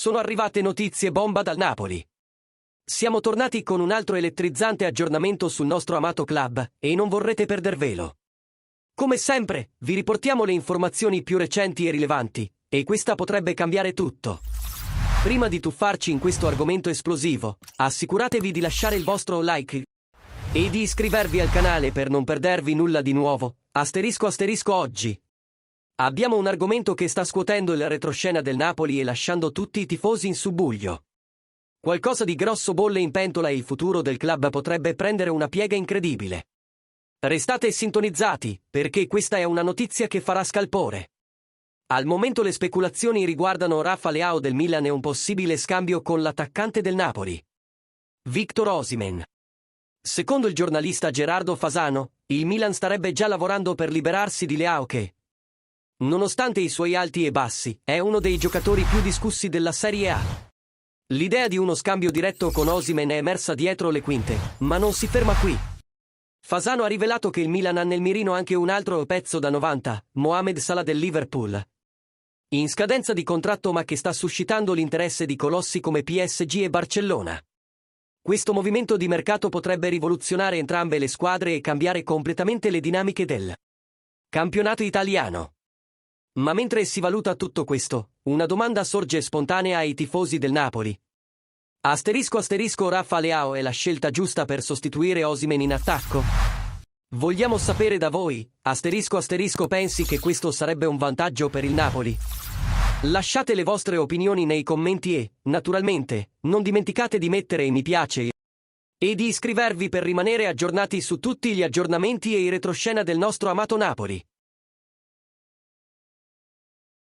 Sono arrivate notizie bomba dal Napoli. Siamo tornati con un altro elettrizzante aggiornamento sul nostro amato club e non vorrete perdervelo. Come sempre, vi riportiamo le informazioni più recenti e rilevanti, e questa potrebbe cambiare tutto. Prima di tuffarci in questo argomento esplosivo, assicuratevi di lasciare il vostro like e di iscrivervi al canale per non perdervi nulla di nuovo. *** oggi. Abbiamo un argomento che sta scuotendo il retroscena del Napoli e lasciando tutti i tifosi in subbuglio. Qualcosa di grosso bolle in pentola e il futuro del club potrebbe prendere una piega incredibile. Restate sintonizzati, perché questa è una notizia che farà scalpore. Al momento le speculazioni riguardano Rafa Leao del Milan e un possibile scambio con l'attaccante del Napoli, Victor Osimhen. Secondo il giornalista Gerardo Fasano, il Milan starebbe già lavorando per liberarsi di Leao che, nonostante i suoi alti e bassi, è uno dei giocatori più discussi della Serie A. L'idea di uno scambio diretto con Osimhen è emersa dietro le quinte, ma non si ferma qui. Fasano ha rivelato che il Milan ha nel mirino anche un altro pezzo da 90, Mohamed Salah del Liverpool, in scadenza di contratto ma che sta suscitando l'interesse di colossi come PSG e Barcellona. Questo movimento di mercato potrebbe rivoluzionare entrambe le squadre e cambiare completamente le dinamiche del campionato italiano. Ma mentre si valuta tutto questo, una domanda sorge spontanea ai tifosi del Napoli. Rafa Leao è la scelta giusta per sostituire Osimhen in attacco? Vogliamo sapere da voi, pensi che questo sarebbe un vantaggio per il Napoli? Lasciate le vostre opinioni nei commenti e, naturalmente, non dimenticate di mettere mi piace e di iscrivervi per rimanere aggiornati su tutti gli aggiornamenti e i retroscena del nostro amato Napoli.